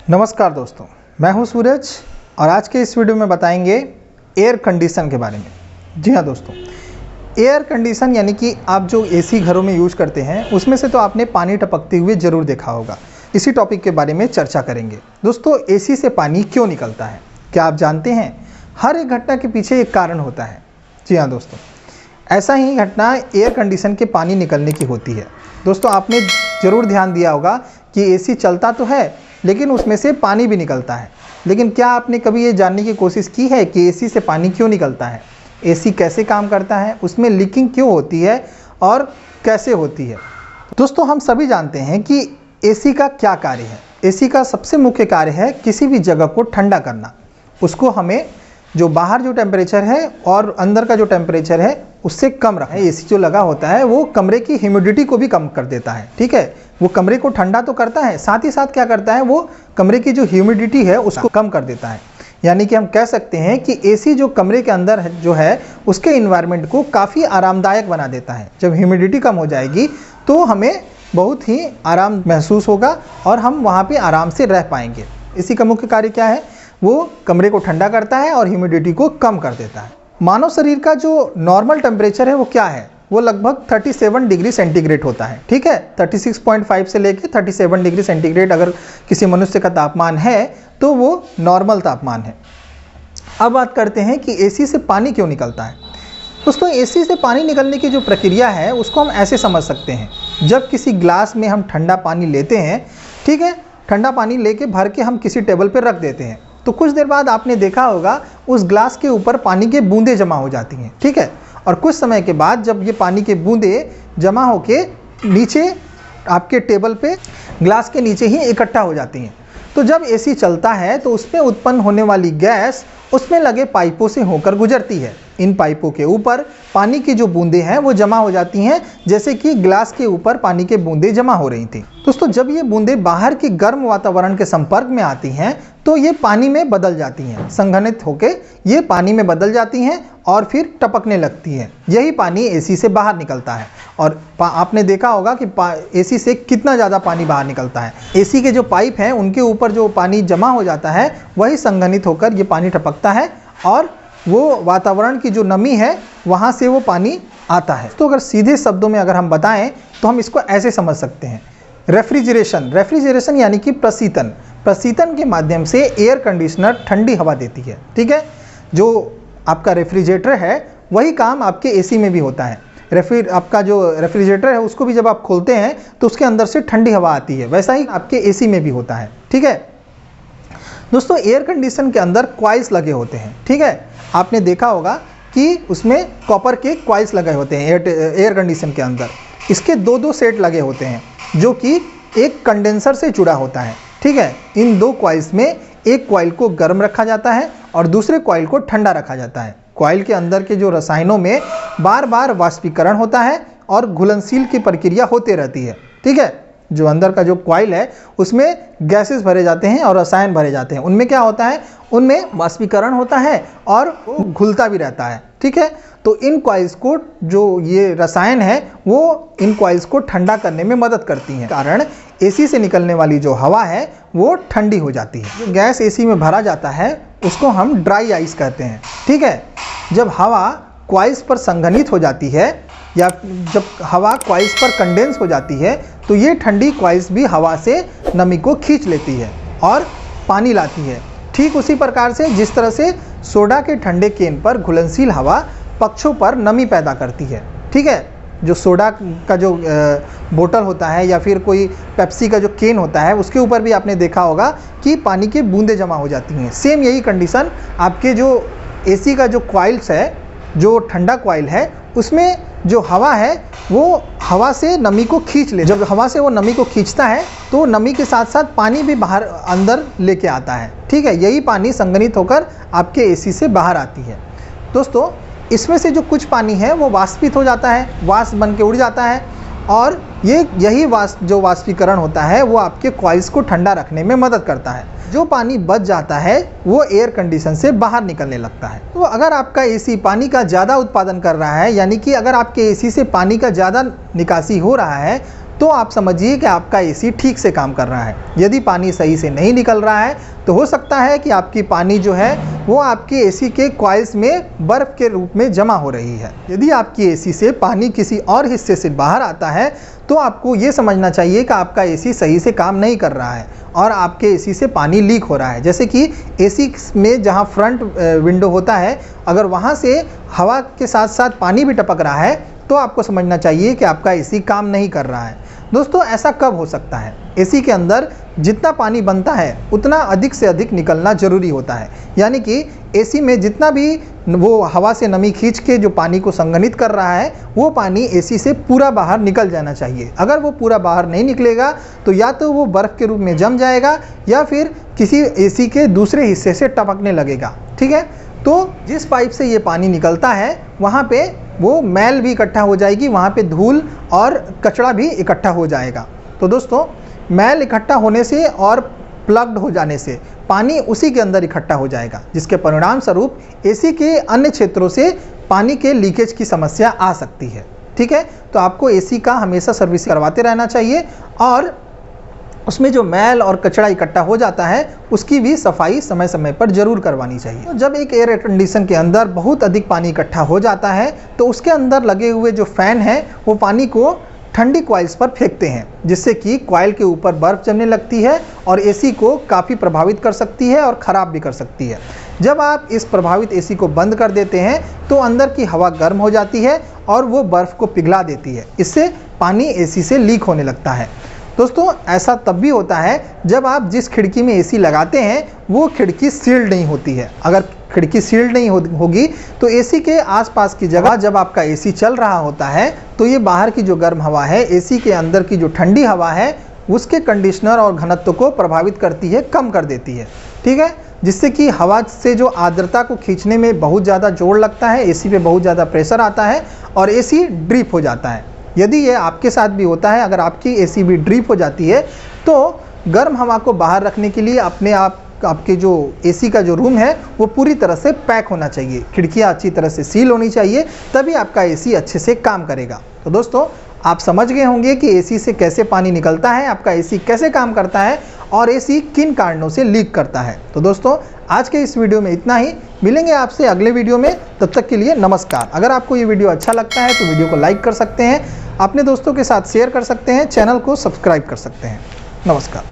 नमस्कार दोस्तों, मैं हूं सूरज और आज के इस वीडियो में बताएंगे एयर कंडीशन के बारे में। जी हाँ दोस्तों, एयर कंडीशन यानी कि आप जो एसी घरों में यूज करते हैं उसमें से तो आपने पानी टपकते हुए ज़रूर देखा होगा। इसी टॉपिक के बारे में चर्चा करेंगे। दोस्तों, एसी से पानी क्यों निकलता है, क्या आप जानते हैं? हर एक घटना के पीछे एक कारण होता है। जी हाँ दोस्तों, ऐसा ही घटना एयर कंडीशन के पानी निकलने की होती है। दोस्तों, आपने ज़रूर ध्यान दिया होगा कि एसी चलता तो है लेकिन उसमें से पानी भी निकलता है। लेकिन क्या आपने कभी ये जानने की कोशिश की है कि एसी से पानी क्यों निकलता है, एसी कैसे काम करता है, उसमें लीकिंग क्यों होती है और कैसे होती है? दोस्तों, हम सभी जानते हैं कि एसी का क्या कार्य है। एसी का सबसे मुख्य कार्य है किसी भी जगह को ठंडा करना। उसको हमें जो बाहर जो टेम्परेचर है और अंदर का जो टेम्परेचर है उससे कम रखना है। एसी जो लगा होता है वो कमरे की ह्यूमिडिटी को भी कम कर देता है। ठीक है, वो कमरे को ठंडा तो करता है, साथ ही साथ क्या करता है, वो कमरे की जो ह्यूमिडिटी है उसको कम कर देता है। यानी कि हम कह सकते हैं कि एसी जो कमरे के अंदर जो है उसके इन्वायरमेंट को काफ़ी आरामदायक बना देता है। जब ह्यूमिडिटी कम हो जाएगी तो हमें बहुत ही आराम महसूस होगा और हम वहाँ पे आराम से रह पाएंगे। एसी का मुख्य कार्य क्या है? वो कमरे को ठंडा करता है और ह्यूमिडिटी को कम कर देता है। मानव शरीर का जो नॉर्मल टेम्परेचर है वो क्या है? वो लगभग 37 डिग्री सेंटीग्रेड होता है। ठीक है, 36.5 से लेकर 37 डिग्री सेंटीग्रेड अगर किसी मनुष्य का तापमान है तो वो नॉर्मल तापमान है। अब बात करते हैं कि एसी से पानी क्यों निकलता है। दोस्तों, एसी से पानी निकलने की जो प्रक्रिया है उसको हम ऐसे समझ सकते हैं। जब किसी ग्लास में हम ठंडा पानी लेते हैं, ठीक है, ठंडा पानी लेके भर के हम किसी टेबल पर रख देते हैं तो कुछ देर बाद आपने देखा होगा उस ग्लास के ऊपर पानी के बूंदें जमा हो जाती हैं। ठीक है, और कुछ समय के बाद जब ये पानी के बूंदें जमा होके नीचे आपके टेबल पे ग्लास के नीचे ही इकट्ठा हो जाती हैं, तो जब एसी चलता है तो उसमें उत्पन्न होने वाली गैस उसमें लगे पाइपों से होकर गुजरती है। इन पाइपों के ऊपर पानी की जो बूंदें हैं वो जमा हो जाती हैं, जैसे कि ग्लास के ऊपर पानी के बूंदें जमा हो रही थी। दोस्तों, जब ये बूंदें बाहर की गर्म वातावरण के संपर्क में आती हैं तो ये पानी में बदल जाती हैं, संघनित होके ये पानी में बदल जाती हैं और फिर टपकने लगती है। यही पानी एसी से बाहर निकलता है। और आपने देखा होगा कि एसी से कितना ज़्यादा पानी बाहर निकलता है। एसी के जो पाइप हैं उनके ऊपर जो पानी जमा हो जाता है वही संघनित होकर ये पानी टपकता है और वो वातावरण की जो नमी है वहाँ से वो पानी आता है। तो अगर सीधे शब्दों में अगर हम बताएं तो हम इसको ऐसे समझ सकते हैं। रेफ्रिजरेशन यानी कि प्रशीतन के माध्यम से एयर कंडीशनर ठंडी हवा देती है। ठीक है, जो आपका रेफ्रिजरेटर है वही काम आपके एसी में भी होता है। आपका जो रेफ्रिजरेटर है उसको भी जब आप खोलते हैं तो उसके अंदर से ठंडी हवा आती है, वैसा ही आपके एसी में भी होता है। ठीक है दोस्तों, एयर कंडीशन के अंदर कॉइल्स लगे होते हैं। ठीक है, आपने देखा होगा कि उसमें कॉपर के कॉइल्स लगे होते हैं एयर कंडीशन के अंदर। इसके दो सेट लगे होते हैं जो कि एक कंडेंसर से जुड़ा होता है। ठीक है, इन दो कॉइल्स में एक कॉइल को गर्म रखा जाता है और दूसरे कॉइल को ठंडा रखा जाता है। कॉइल के अंदर के जो रसायनों में बार बार वाष्पीकरण होता है और घुलनशील की प्रक्रिया होती रहती है। ठीक है, जो अंदर का जो कॉइल है उसमें गैसेस भरे जाते हैं और रसायन भरे जाते हैं। उनमें क्या होता है, उनमें वाष्पीकरण होता है और घुलता भी रहता है। ठीक है, तो इन कॉइल्स को जो ये रसायन है वो इन कॉइल्स को ठंडा करने में मदद करती हैं। कारण एसी से निकलने वाली जो हवा है वो ठंडी हो जाती है। जो गैस एसी में भरा जाता है उसको हम ड्राई आइस कहते हैं। ठीक है, जब हवा कॉइल्स पर संघनित हो जाती है या जब हवा कॉइल्स पर कंडेंस हो जाती है तो ये ठंडी कॉइल्स भी हवा से नमी को खींच लेती है और पानी लाती है। ठीक उसी प्रकार से जिस तरह से सोडा के ठंडे केन पर घुलनशील हवा पक्षों पर नमी पैदा करती है। ठीक है, जो सोडा का जो बोतल होता है या फिर कोई पेप्सी का जो केन होता है उसके ऊपर भी आपने देखा होगा कि पानी के बूंदें जमा हो जाती हैं। सेम यही कंडीशन आपके जो एसी का जो कॉइल्स है, जो ठंडा कॉइल है, उसमें जो हवा है वो हवा से नमी को खींच ले। जब हवा से वो नमी को खींचता है तो नमी के साथ साथ पानी भी बाहर अंदर लेके आता है। ठीक है, यही पानी संघनित होकर आपके एसी से बाहर आती है। दोस्तों, इसमें से जो कुछ पानी है वो वाष्पित हो जाता है, वाष्प बन के उड़ जाता है और यही जो वाष्पीकरण होता है वो आपके कॉइल्स को ठंडा रखने में मदद करता है। जो पानी बच जाता है वो एयर कंडीशन से बाहर निकलने लगता है। तो अगर आपका एसी पानी का ज़्यादा उत्पादन कर रहा है, यानी कि अगर आपके एसी से पानी का ज़्यादा निकासी हो रहा है, तो आप समझिए कि आपका एसी ठीक से काम कर रहा है। यदि पानी सही से नहीं निकल रहा है तो हो सकता है कि आपकी पानी जो है वो आपके एसी के कॉइल्स में बर्फ़ के रूप में जमा हो रही है। यदि आपकी एसी से पानी किसी और हिस्से से बाहर आता है तो आपको ये समझना चाहिए कि आपका एसी सही से काम नहीं कर रहा है और आपके एसी से पानी लीक हो रहा है। जैसे कि एसी में जहाँ फ्रंट विंडो होता है, अगर वहाँ से हवा के साथ साथ पानी भी टपक रहा है तो आपको समझना चाहिए कि आपका एसी काम नहीं कर रहा है। दोस्तों, ऐसा कब हो सकता है? एसी के अंदर जितना पानी बनता है उतना अधिक से अधिक निकलना ज़रूरी होता है। यानी कि एसी में जितना भी वो हवा से नमी खींच के जो पानी को संघनित कर रहा है वो पानी एसी से पूरा बाहर निकल जाना चाहिए। अगर वो पूरा बाहर नहीं निकलेगा तो या तो वो बर्फ़ के रूप में जम जाएगा या फिर किसी एसी के दूसरे हिस्से से टपकने लगेगा। ठीक है, तो जिस पाइप से ये पानी निकलता है वहाँ पे वो मैल भी इकट्ठा हो जाएगी, वहाँ पे धूल और कचरा भी इकट्ठा हो जाएगा। तो दोस्तों, मैल इकट्ठा होने से और प्लग्ड हो जाने से पानी उसी के अंदर इकट्ठा हो जाएगा, जिसके परिणाम स्वरूप एसी के अन्य क्षेत्रों से पानी के लीकेज की समस्या आ सकती है। ठीक है, तो आपको एसी का हमेशा सर्विस करवाते रहना चाहिए और उसमें जो मैल और कचरा इकट्ठा हो जाता है उसकी भी सफाई समय समय पर ज़रूर करवानी चाहिए। तो जब एक एयर कंडीशन के अंदर बहुत अधिक पानी इकट्ठा हो जाता है तो उसके अंदर लगे हुए जो फ़ैन हैं वो पानी को ठंडी कॉइल्स पर फेंकते हैं, जिससे कि कॉइल के ऊपर बर्फ़ जमने लगती है और एसी को काफ़ी प्रभावित कर सकती है और ख़राब भी कर सकती है। जब आप इस प्रभावित एसी को बंद कर देते हैं तो अंदर की हवा गर्म हो जाती है और वो बर्फ़ को पिघला देती है। इससे पानी एसी से लीक होने लगता है। दोस्तों, ऐसा तब भी होता है जब आप जिस खिड़की में एसी लगाते हैं वो खिड़की सील्ड नहीं होती है। अगर खिड़की सील्ड नहीं होगी तो एसी के आसपास की जगह जब आपका एसी चल रहा होता है तो ये बाहर की जो गर्म हवा है एसी के अंदर की जो ठंडी हवा है उसके कंडीशनर और घनत्व को प्रभावित करती है, कम कर देती है। ठीक है, जिससे कि हवा से जो आर्द्रता को खींचने में बहुत ज़्यादा जोर लगता है, एसी पे बहुत ज़्यादा प्रेशर आता है और एसी ड्रिप हो जाता है। यदि ये आपके साथ भी होता है, अगर आपकी एसी भी ड्रिप हो जाती है तो गर्म हवा को बाहर रखने के लिए आपके जो एसी का जो रूम है वो पूरी तरह से पैक होना चाहिए, खिड़कियाँ अच्छी तरह से सील होनी चाहिए, तभी आपका एसी अच्छे से काम करेगा। तो दोस्तों, आप समझ गए होंगे कि एसी से कैसे पानी निकलता है, आपका एसी कैसे काम करता है और एसी किन कारणों से लीक करता है। तो दोस्तों, आज के इस वीडियो में इतना ही। मिलेंगे आपसे अगले वीडियो में, तब तक के लिए नमस्कार। अगर आपको ये वीडियो अच्छा लगता है तो वीडियो को लाइक कर सकते हैं, अपने दोस्तों के साथ शेयर कर सकते हैं, चैनल को सब्सक्राइब कर सकते हैं। नमस्कार।